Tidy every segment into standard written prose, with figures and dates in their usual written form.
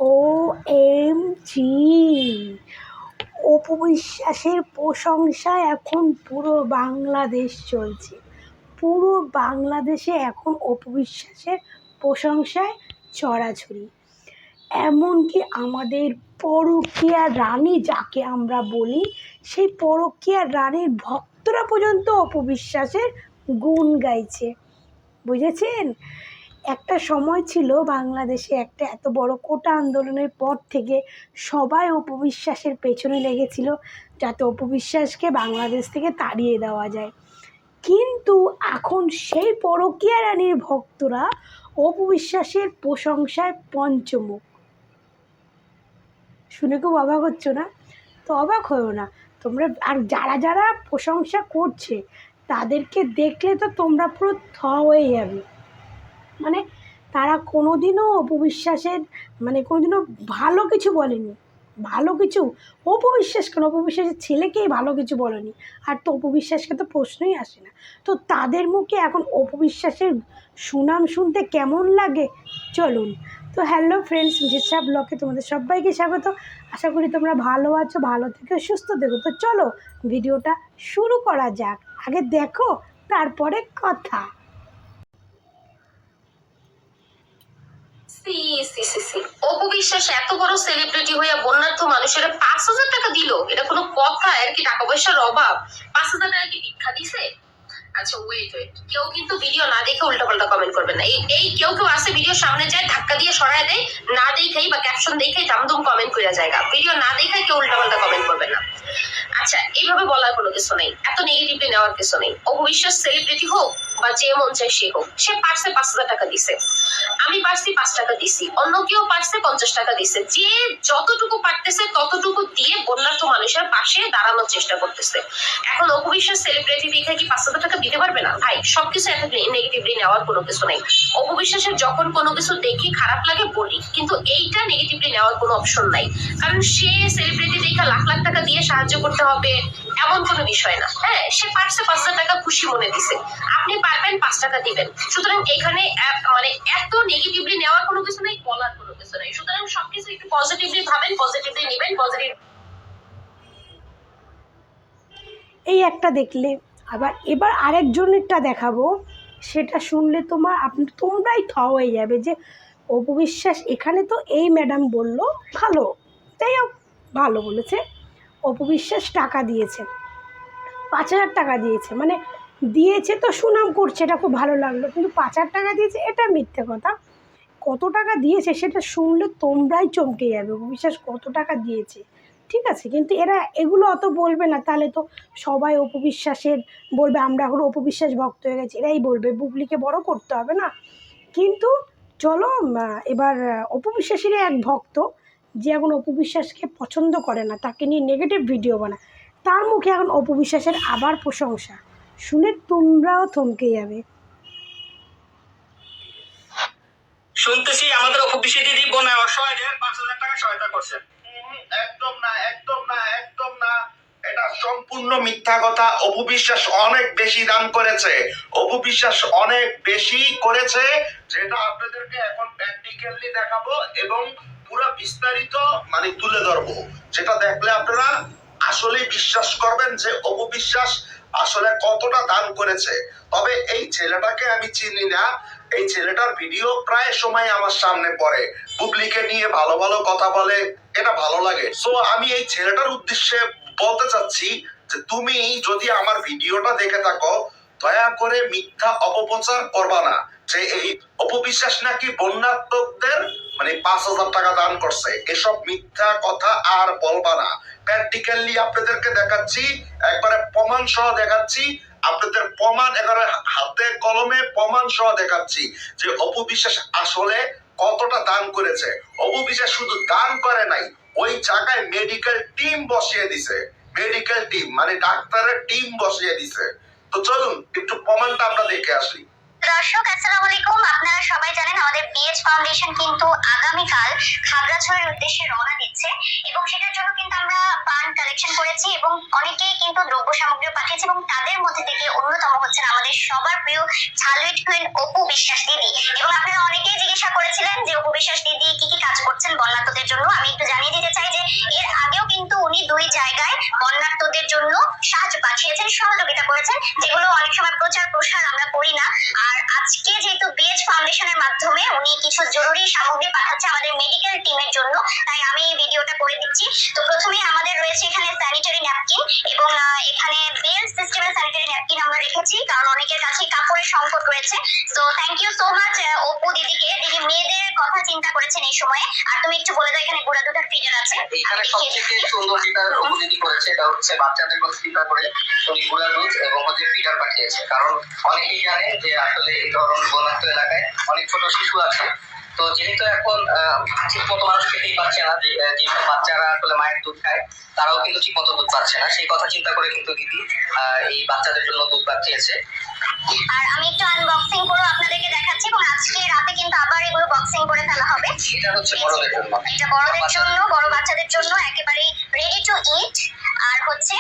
OMG, Apu বিশ্বাসের প্রশংসায় এখন পুরো বাংলাদেশ চলছে। পুরো বাংলাদেশে এখন অপু বিশ্বাসের প্রশংসায় ছড়াছড়ি। এমনকি আমাদের পরকীয়া রানী যাকে আমরা বলি, সেই পরকীয়া রানীর ভক্তরা পর্যন্ত অপু বিশ্বাসের গুণ গাইছে। বুঝেছেন? একটা সময় ছিল বাংলাদেশে, একটা এত বড় কোটা আন্দোলনের পর থেকে সবাই অপু বিশ্বাসের পেছনে লেগেছিল যাতে অপু বিশ্বাসকে বাংলাদেশ থেকে তাড়িয়ে দেওয়া যায়। কিন্তু এখন সেই পরকীয়া রানীর ভক্তরা অপু বিশ্বাসের প্রশংসায় পঞ্চমুখ। শুনে খুব অবাক হচ্ছ না? তো অবাক হয়েও না তোমরা। আর যারা যারা প্রশংসা করছে তাদেরকে দেখলে তো তোমরা পুরো হয়ে যাবে। মানে তারা কোনোদিনও অপু বিশ্বাসের কোনোদিনও ভালো কিছু বলেনি। ভালো কিছু অপু বিশ্বাস কেন, অপু বিশ্বাসের ছেলেকেই ভালো কিছু বলেনি। আর তো অপু বিশ্বাসকে তো প্রশ্নই আসে না। তো তাদের মুখে এখন অপু বিশ্বাসের সুনাম শুনতে কেমন লাগে চলুন। তো হ্যালো ফ্রেন্ডস, মিসেস ব্লগে তোমাদের সবাইকে স্বাগত। আশা করি তোমরা ভালো আছো, ভালো থেকে সুস্থ থেকো। তো চলো ভিডিওটা শুরু করা যাক। আগে দেখো তারপরে কথা। অপু বিশ্বাস এত বড় সেলিব্রিটি হইয়া বন্যার্থ মানুষের 5,000 টাকা দিল, এটা কোনো কথা? আর কি টাকা পয়সার অভাব? 5,000 টাকা কি ভিক্ষা দিছে? আচ্ছা ওয়েট, কেউ কিন্তু ভিডিও না দেখে উল্টাপাল্টা কমেন্ট করবেন না। এই কেউ আসে ভিডিও সামনে যায়, ধাক্কা দিয়ে সরায় দেয়, না দেখেই বা ক্যাপশন দেখেই দামদুম কমেন্ট করে জায়গা। ভিডিও না দেখে কেউ উল্টাপাল্টা কমেন্ট করবে না। আচ্ছা, এইভাবে বলার কোনো কিছু নেই, এত নেগেটিভলি নেওয়ার কিছু নেই। অপু বিশ্বাস সেলিব্রিটি হোক বা যে মন চায় সে হোক, সে পারছে 5,000 টাকা দিছে, আমি পারছি 5 টাকা দিছি, অন্য কেউ পারছে 50 টাকা দিছে। যে যতটুকু পারতেছে ততটুকু দিয়ে বন্যার্থ মানুষের পাশে দাঁড়ানোর চেষ্টা করতেছে। এখন অপু বিশ্বাস সেলিব্রিটি দেখে কি 5,000 টাকা দিতে পারবে না? ভাই, সবকিছু এত নেগেটিভলি নেওয়ার কোনো কিছু নেই। অপু বিশ্বাসের যখন কোনো কিছু দেখি খারাপ লাগে বলি, কিন্তু এইটা নেগেটিভলি নেওয়ার কোনো অপশন নাই। কারণ সে সেলিব্রিটি দেখে লাখ লাখ টাকা দিয়ে সাহায্য করতে হবে এমন কোনো বিষয় না। হ্যাঁ, সে পারছে 5,000 টাকা খুশি মনে দিছে, আপনি পারবেন 5 টাকা দিবেন। সুতরাং এখানে এত নেগেটিভলি নেওয়ার কোনো কিছু নেই, বলার কোনো কিছু নেই। সুতরাং সবকিছু একটু পজিটিভলি ভাবেন, পজিটিভলি নেবেন, পজিটিভ। এই একটা দেখলে, এবার আরেকজনেরটা দেখাবো। সেটা শুনলে তোমরাই হয়ে যাবে যে অপু বিশ্বাস এখানে তো এই ম্যাডাম বলল ভালো, তাই ভালো বলেছে। অপু বিশ্বাস টাকা দিয়েছে, 5,000 টাকা দিয়েছে, দিয়েছে তো সুনাম করছে, এটা খুব ভালো লাগলো। কিন্তু 5,000 টাকা দিয়েছে এটা মিথ্যে কথা। কত টাকা দিয়েছে সেটা শুনলে তোমরাই চমকে যাবে অপু বিশ্বাস কত টাকা দিয়েছে। ঠিক আছে, কিন্তু এরা এগুলো অত বলবে না, তাহলে তো সবাই অপু বিশ্বাসের বলবে আমরা এখন অপু বিশ্বাস ভক্ত হয়ে গেছি, এরাই বলবে, বুবলিকে বড় করতে হবে না। কিন্তু চলো এবার অপু বিশ্বাসেরই এক ভক্ত যে এখন অপু বিশ্বাসকে পছন্দ করে না, তাকে নিয়ে নেগেটিভ ভিডিও বানায়, তার মুখে এখন অপু বিশ্বাসের আবার প্রশংসা শুনে তোমরাও থমকে যাবে। শুনতেছি আমাদের অপু বিশ্বাস দিদি বোন অসহায়দের 5,000 টাকা সহায়তা করছেন। একদম না, একদম না, একদম না, এটা সম্পূর্ণ মিথ্যা কথা। অপু বিশ্বাস অনেক বেশি দান করেছে, অপু বিশ্বাস অনেক বেশি করেছে, যেটা আপনাদেরকে এখন প্র্যাকটিক্যালি দেখাবো এবং পুরো বিস্তারিত তুলে ধরবো, যেটা দেখলে আপনারা আসলে বিশ্বাস করবেন যে অপু বিশ্বাস আসলে কতটা দান করেছে। তবে এই ছেলেটাকে আমি চিনি না, এই ছেলেটার ভিডিও প্রায় সময় আমার সামনে পড়ে, বুবলিকে নিয়ে ভালো ভালো কথা বলে, এটা ভালো লাগে। সো আমি এই ছেলেটার উদ্দেশ্যে বলতে চাচ্ছি যে তুমি যদি আমার ভিডিওটা দেখে থাকো, দয়া করে মিথ্যা অপপ্রচার করবা না যে এই অপু বিশ্বাস নাকি বন্যাত্মকদের 5,000 টাকা দান করছে। এসব মিথ্যা কথা আর বলবা না। প্র্যাকটিক্যালি আপনাদেরকে দেখাচ্ছি, একবারে প্রমাণ সহ দেখাচ্ছি, আপনাদের প্রমাণ এবারে হাতে কলমে প্রমাণ সহ দেখাচ্ছি যে অপু বিশ্বাস আসলে কতটা দান করেছে। অপু বিশ্বাস শুধু দান করে নাই, ওই জায়গায় মেডিকেল টিম বসিয়ে দিছে, মেডিকেল টিম ডাক্তারের টিম বসিয়ে দিছে। তো চলুন একটু প্রমাণটা আমরা দেখে আসি। দর্শক আসসালামু আলাইকুম, আপনারা সবাই জানেন আমাদের বিএচ ফাউন্ডেশন কিন্তু আগামীকাল খাগড়াছড়ির উদ্দেশ্যে রওনা দিচ্ছে এবং সেটার জন্য কিন্তু আমরা ফান্ড কালেকশন করেছি এবং অনেকেই কিন্তু দ্রব্য সামগ্রী পাঠিয়েছে এবং তাদের মধ্যে থেকে অন্যতম হচ্ছেন আমাদের সবার প্রিয় ঝালুইট কুইন অপু বিশ্বাস দিদি। এবং আপনারা অনেকেই জিজ্ঞাসা করেছিলেন যে অপু বিশ্বাস দিদি কি কি কাজ করছেন বন্যার্ত আমি একটু জানিয়ে দিতে চাই যে এর আগেও কিন্তু উনি 2 জায়গায় বন্যার্তদের জন্য সাহায্য পাঠিয়েছেন, সহযোগিতা করেছেন, যেগুলো অনেক সময় প্রচার প্রসার আমরা করি না। আর আজকে যেহেতু বিএচ ফাউন্ডেশনের মাধ্যমে উনি কিছু জরুরি সামগ্রী পাঠাচ্ছে আমাদের মেডিকেল টিমের জন্য, তাই আমি এই ভিডিওটা করে দিচ্ছি। তো প্রথমেই আমাদের রয়েছে এখানে স্যানিটারি ন্যাপকিন এবং এখানে বেল সিস্টেমের স্যানিটারি ন্যাপকিন আমরা রেখেছি, কারণ অনেকের কাছে কাপড়ের সংকট রয়েছে। তো thank you so much Apu দিদিকে, দিদি মেয়েদের কথা চিন্তা করেছেন এই সময়ে। আর তুমি একটু বলে দাও এখানে গুঁড়া দুধের ফ্রিজার আছে। এখানে সবথেকে সুন্দর যেটা উপদিদি করেছে এটা হচ্ছে বাচ্চাদের কথা চিন্তা করে উনি গুঁড়া দুধ এবং হচ্ছে ফিডার পাঠিয়েছে। কারণ অনেকেই জানে যে আসলে এই ধরনের বন্যাক্ত এলাকায় অনেক ছোট শিশু আছে, তো যেহেতু এখন ঠিক মতো মানুষ খেতেই পাচ্ছে না, যেসব বাচ্চারা আসলে মায়ের দুধ খায় তারাও কিন্তু ঠিক মতো দুধ পাচ্ছে না, সেই কথা চিন্তা করে কিন্তু দিদি এই বাচ্চাদের জন্য দুধ পাঠিয়েছে। আর আমি একটু আনবক্সিং করে আপনাদেরকে দেখাচ্ছি এবং আজকে রাতে কিন্তু আবার এগুলো বক্সিং করে ফেলা হবে। এটা হচ্ছে বড়দের জন্য, এটা বড়দের জন্য, বড় বাচ্চাদের জন্য একেবারে রেডি টু ইট। আর হচ্ছে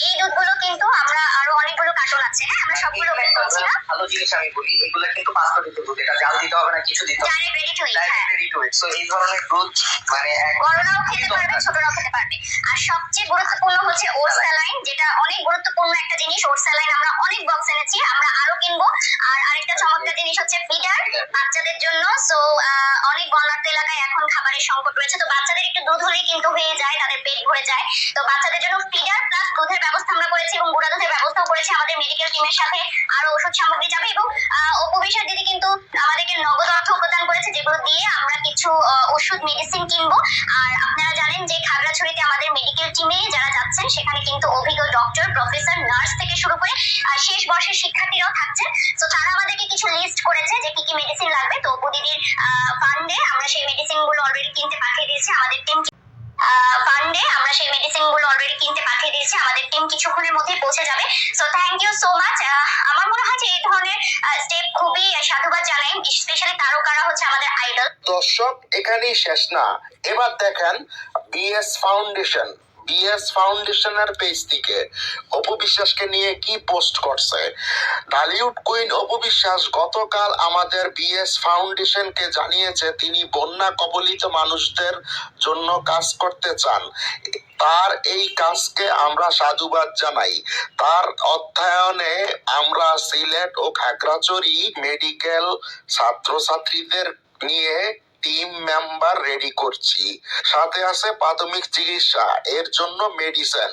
এই দুধগুলো কিন্তু আমরা আরো অনেকগুলো কার্টন আছে, হ্যাঁ আমরা সবগুলো বের করছি না। ভালো জিনিস আমি বলি, এগুলো কিন্তু পাঁচটা দুধ, এটা জাল দিতে হবে না, কিছু দিতে হবে, direct ready to it. Direct ready to it. So এই ধরনের দুধ মানে বড়রাও খেতে পারবে, ছোটরাও খেতে পারবে। আর সবচেয়ে গুরুত্বপূর্ণ হচ্ছে ওট স্যালাইন, যেটা অনেক গুরুত্বপূর্ণ একটা জিনিস। ওট স্যালাইন আমরা অনেক বক্স এনেছি, আমরা আরো কিনবো। আর আরেকটা চমৎকার জিনিস হচ্ছে ফিডার বাচ্চাদের জন্য। সো অনেক বন্যার্ত এলাকায় এখন খাবারের সংকট রয়েছে, তো বাচ্চাদের একটু দুধ হলেই কিন্তু হয়ে যায়, তাদের পেট ভরে যায়। তো বাচ্চাদের জন্য ফিডার প্লাস দুধের ব্যবস্থা আমরা করেছি এবং গুঁড়া দুধের ব্যবস্থাও করেছি। আমাদের মেডিকেল টিমের সাথে আরো ওষুধ সামগ্রী যাবে এবং অপবিশ্বাস দিদি কিন্তু আমাদেরকে নগদ অর্থ প্রদান করেছে, যেগুলো দিয়ে আমরা কিছু ওষুধ মেডিসিন কিনবো। আর আপনারা জানেন যে খাগড়াছড়িতে আমাদের মেডিকেল টিমে যারা যাচ্ছেন সেখানে কিন্তু অভিজ্ঞ ডক্টর, প্রফেসর, নার্স থেকে শুরু করে শেষ বর্ষের শিক্ষার্থীরাও থাকছেন। তো তারা আমাদেরকে কিছু লিস্ট করেছে যে কি কি মেডিসিন লাগবে। তো অপু দিদির ফান্ডে আমরা সেই মেডিসিন গুলো অলরেডি কিনতে পাঠিয়ে দিয়েছি, আমাদের টিম আমাদের টিম কিছুক্ষণের মধ্যেই পৌঁছে যাবে। So thank you so much. আমার মনে হয় যে এই ধরনের স্টেপ খুবই সাধুবাদ জানাই, স্পেশালি তারকারা হচ্ছে আমাদের আইডল। দর্শক এখানেই শেষ না, এবার দেখেন বিএস ফাউন্ডেশনের পেজ থেকে অপু বিশ্বাসকে নিয়ে কি পোস্ট করছে। ঢালিউড কুইন অপু বিশ্বাস গতকাল আমাদের বিএস ফাউন্ডেশনকে জানিয়েছে তিনি বন্যা কবলিত মানুষদের জন্য কাজ করতে চান। তার এই কাজকে আমরা সাধুবাদ জানাই। তার অধ্যয়নে আমরা সিলেট ও খাগড়াছড়ি মেডিকেল ছাত্রছাত্রীদের নিয়ে টিম মেম্বার রেডি করছি। সাথে আছে প্রাথমিক চিকিৎসা, এর জন্য মেডিসিন,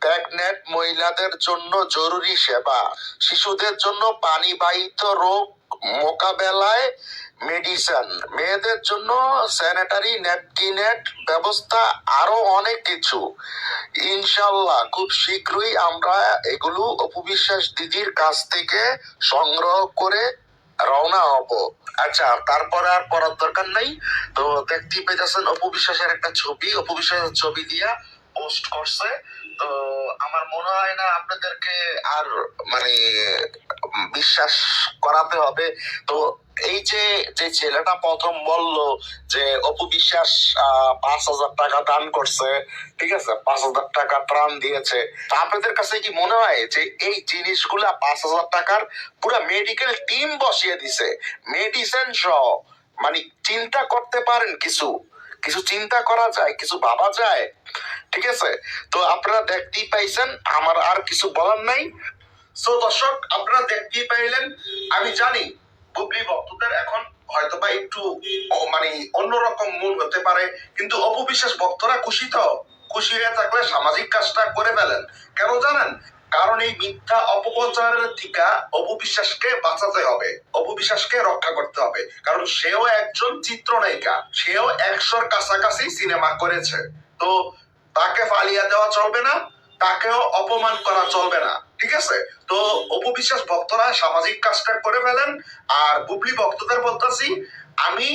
প্রেগনেন্ট মহিলাদের জন্য জরুরি সেবা, শিশুদের জন্য পানিবাহিত রোগ মোকাবেলায় মেডিসিন, মেয়েদের জন্য স্যানিটারি ন্যাপকিনের ব্যবস্থা, আরো অনেক কিছু। ইনশাল্লাহ খুব শীঘ্রই আমরা এগুলো অপু বিশ্বাস দিদির কাছ থেকে সংগ্রহ করে রওনা হব। আচ্ছা, তারপরে আর পড়ার দরকার নাই। তো দেখতেই পেয়েছেন অপু বিশ্বাসের একটা ছবি, অপু বিশ্বাসের ছবি দিয়া পোস্ট করছে। তো আমার মনে হয় না আপনাদেরকে আর মানে বিশ্বাস করাতে হবে। তো এই যে ছেলেটা প্রথম বলল যে অপু বিশ্বাস 5,000 টাকা দান করছে, ঠিক আছে, 5,000 টাকা ত্রাণ দিয়েছে, তা আপনাদের কাছে কি মনে হয় যে এই জিনিসগুলা 5,000 টাকার পুরো মেডিকেল টিম বসিয়ে দিছে, মেডিসিন সহ? মানে চিন্তা করতে পারেন, কিছু চিন্তা করা যায়, কিছু ভাবা যায়, ঠিক আছে? তো আপনারা দেখতেই পাইছেন, আমার আর কিছু বলার নাই। সো দর্শক আপনারা দেখতেই পাইলেন, আমি জানি বুবলি ভক্তদের এখন হয়তো বা একটু মানে অন্যরকম মন হতে পারে, কিন্তু অপু বিশ্বাস ভক্তরা খুশি, তো খুশি হয়ে থাকলে সামাজিক কাজটা করে ফেলেন। কেন জানেন? কারণ এই মিথ্যা অপপ্রচারের থেকে অপু বিশ্বাসকে বাঁচাতে হবে, অপু বিশ্বাসকে রক্ষা করতে হবে। কারণ সেও একজন চিত্রনায়িকা, সেও 100-র কাছাকাছি সিনেমা করেছে। তো তাকে ফালিয়ে দেওয়া চলবে না, তাকেও অপমান করা চলবে না, ঠিক আছে? তো অপু বিশ্বাস ভক্তরা সামাজিক কাজটা করে ফেলেন। আর বুবলি ভক্তদের বলতেছি, আমি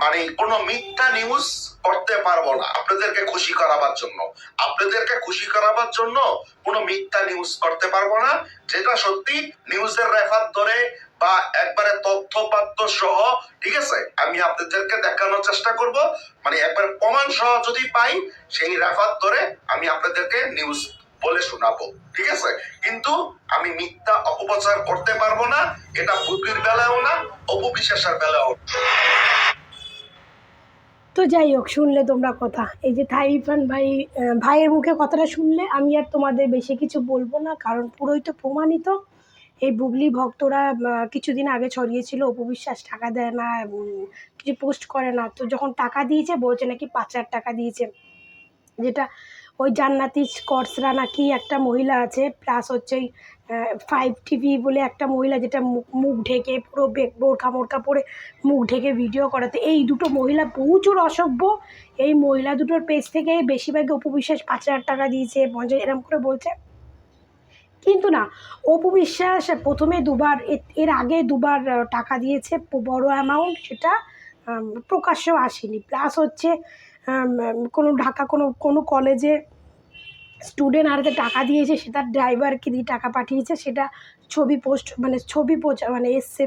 মানে কোনো মিথ্যা নিউজ করতে পারবো না আপনাদেরকে খুশি করাবার জন্য। আপনাদেরকে খুশি করাবার জন্য কোনো মিথ্যা নিউজ করতে পারবো না। যেটা সত্যি নিউজের রেফার ধরে বা একবারে তথ্যপাত্র সহ, ঠিক আছে, আমি আপনাদেরকে দেখানোর চেষ্টা করব। মানে একবার প্রমাণ সহ যদি পাই, সেই রেফার ধরে আমি আপনাদেরকে নিউজ বলে শোনাবো, ঠিক আছে? কিন্তু আমি মিথ্যা অপপ্রচার করতে পারবো না, এটা বুবলির বেলায়ও না, অপু বিশ্বাসের বেলায়ও। তো তো যাই হোক, শুনলে তোমরা কথা, এই যে ইরফান ভাইয়ের মুখে কথাটা শুনলে আমি আর তোমাদের বেশি কিছু বলবো না, কারণ পুরোই তো প্রমাণিত। এই বুবলি ভক্তরা কিছুদিন আগে ছড়িয়েছিল অপু বিশ্বাস টাকা দেয় না, কিছু পোস্ট করে না, তো যখন টাকা দিয়েছে বলছে নাকি 5,000 টাকা দিয়েছে, যেটা ওই জান্নাতি স্কটসরা নাকি একটা মহিলা আছে, প্লাস হচ্ছে ওই 5TV বলে একটা মহিলা, যেটা মুখ ঢেকে পুরো বোরখা মোরখা পরে মুখ ঢেকে ভিডিও করাতে, এই দুটো মহিলা প্রচুর অসভ্য। এই মহিলা দুটোর পেজ থেকে বেশিরভাগই অপু বিশ্বাস 5,000 টাকা দিয়েছে, 50 এরম করে বলছে। কিন্তু না, অপু বিশ্বাস প্রথমে দুবার, এর আগে দুবার টাকা দিয়েছে, বড় অ্যামাউন্ট, সেটা প্রকাশ্যেও আসেনি। প্লাস হচ্ছে কোনো ঢাকা কোনো কলেজে স্টুডেন্ট হাতে টাকা দিয়েছে, সেটা ড্রাইভারকে দিয়ে টাকা পাঠিয়েছে, সেটা ছবি এসছে,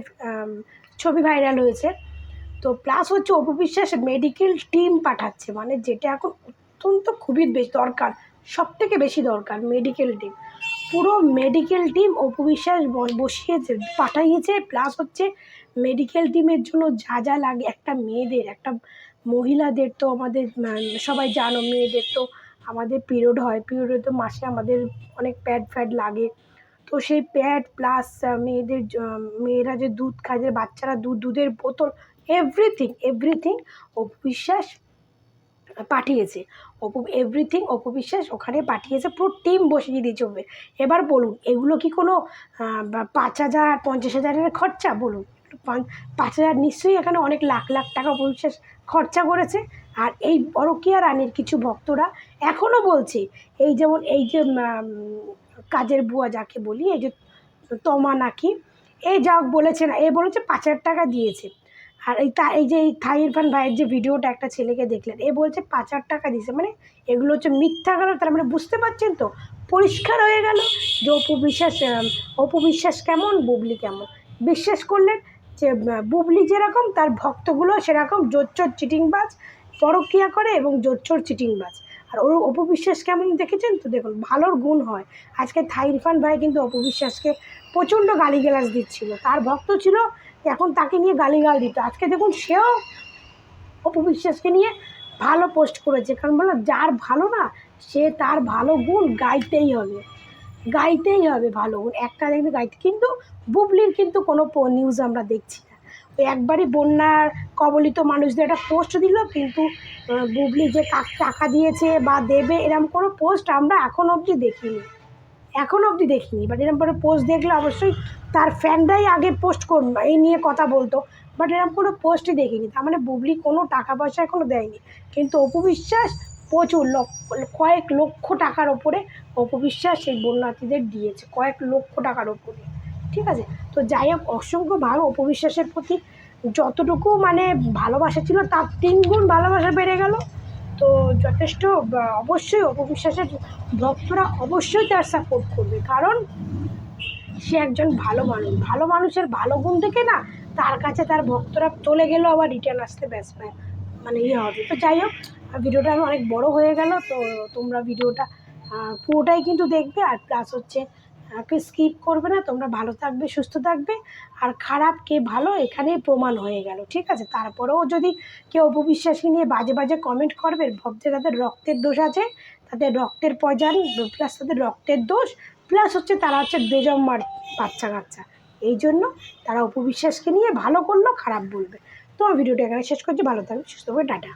ছবি ভাইরাল হয়েছে। তো প্লাস হচ্ছে অপু বিশ্বাস মেডিকেল টিম পাঠাচ্ছে, মানে যেটা এখন অত্যন্ত খুবই বেশি দরকার, সবথেকে বেশি দরকার মেডিকেল টিম। পুরো মেডিকেল টিম অপু বিশ্বাস বসিয়েছে, পাঠাইয়েছে। প্লাস হচ্ছে মেডিকেল টিমের জন্য যা যা লাগে, একটা মেয়েদের, একটা মহিলাদের তো আমাদের সবাই জানো, মেয়েদের তো আমাদের পিরিয়ড হয়, পিরিয়ডে তো মাসে আমাদের অনেক প্যাড ফ্যাড লাগে, তো সেই প্যাড প্লাস মেয়েরা যে দুধ খায়, যে বাচ্চারা দুধের বোতল, এভরিথিং অপু বিশ্বাস পাঠিয়েছে। অপু বিশ্বাস ওখানে পাঠিয়েছে, পুরো টিম বসিয়ে দিয়েছে। এবার বলুন, এগুলো কি কোনো 5,000 50,000-এর খরচা? বলুন, 5,000 নিশ্চয়ই এখানে অনেক লাখ লাখ টাকা অপু বিশ্বাস খরচা করেছে। আর এই পরকীয়া রানীর কিছু ভক্তরা এখনও বলছে, এই যেমন এই যে কাজের বুয়া যাকে বলি, এই যে তমা নাকি, এই যা বলেছে না, বলেছে 5,000 টাকা দিয়েছে। আর এই যে ইরফান ভাইয়ের যে ভিডিওটা একটা ছেলেকে দেখলেন, বলছে 5,000 টাকা দিয়েছে, মানে এগুলো হচ্ছে মিথ্যা গেল। তার মানে বুঝতে পারছেন তো, পরিষ্কার হয়ে গেল যে অপু বিশ্বাস কেমন, বুবলি কেমন। বিশ্বাস করলেন যে বুবলি যেরকম, তার ভক্তগুলো সেরকম জোচ্চোর চিটিংবাজ, পরকীয়া করে এবং জোচ্চোর চিটিংবাজ। আর অপু বিশ্বাস কেমন দেখেছেন তো, দেখুন ভালোর গুণ হয়। আজকে ইরফান ভাই কিন্তু অপু বিশ্বাসকে প্রচণ্ড গালিগালাজ দিচ্ছিল, তার ভক্ত ছিল, এখন তাকে নিয়ে গালিগাল দিত। আজকে দেখুন সেও অপু বিশ্বাসকে নিয়ে ভালো পোস্ট করেছে, কারণ বললো যার ভালো না, সে তার ভালো গুণ গাইতেই হবে ভালো গুণ, একটা দেখবে গাইতে। কিন্তু বুবলির কিন্তু কোনো নিউজ আমরা দেখছি না, ওই একবারই বন্যার কবলিত মানুষদের একটা পোস্ট দিল, কিন্তু বুবলি যে টাকা দিয়েছে বা দেবে এরকম কোনো পোস্ট আমরা এখন অবধি দেখিনি। বাট এরকম করে পোস্ট দেখলে অবশ্যই তার ফ্যানরাই আগে পোস্ট করবে, এই নিয়ে কথা বলতো, বাট এরকম কোনো পোস্টই দেখিনি। তার মানে বুবলি কোনো টাকা পয়সা এখনও দেয়নি, কিন্তু অপু বিশ্বাস প্রচুর কয়েক লক্ষ টাকার ওপরে অপু বিশ্বাস সেই বন্যার্থীদের দিয়েছে, কয়েক লক্ষ টাকার ওপরে। ঠিক আছে, তো যাই হোক, অসংখ্য ভালো। অপু বিশ্বাসের প্রতি যতটুকু মানে ভালোবাসা ছিল, তার 3 গুণ ভালোবাসা বেড়ে গেল। তো যথেষ্ট, অবশ্যই অপু বিশ্বাসের ভক্তরা অবশ্যই তার সাপোর্ট করবে, কারণ সে একজন ভালো মানুষের ভালো গুণ দেখে না, তার কাছে তার ভক্তরা চলে গেলেও আবার রিটার্ন আসতে ব্যস্ত মানে হবে। তো যাই হোক, ভিডিওটা অনেক বড় হয়ে গেল, তো তোমরা ভিডিওটা পুরোটাই কিন্তু দেখবে, আর প্লাস হচ্ছে স্কিপ করবে না। তোমরা ভালো থাকবে, সুস্থ থাকবে, আর খারাপ কে ভালো এখানেই প্রমাণ হয়ে গেল। ঠিক আছে, তারপরেও যদি কেউ অপু বিশ্বাসী নিয়ে বাজে কমেন্ট করবে, ভাবছে তাদের রক্তের দোষ আছে, তাদের রক্তের পয়জান, প্লাস তাদের রক্তের দোষ, প্লাস হচ্ছে তারা হচ্ছে বেজম্মার বাচ্চা কাচ্চা, এই জন্য তারা অপু বিশ্বাসকে নিয়ে ভালো করলো খারাপ বলবে। তো ভিডিওটা এখানে শেষ করছি, ভালো থাকবে, সুস্থ থাকবে, টাটা।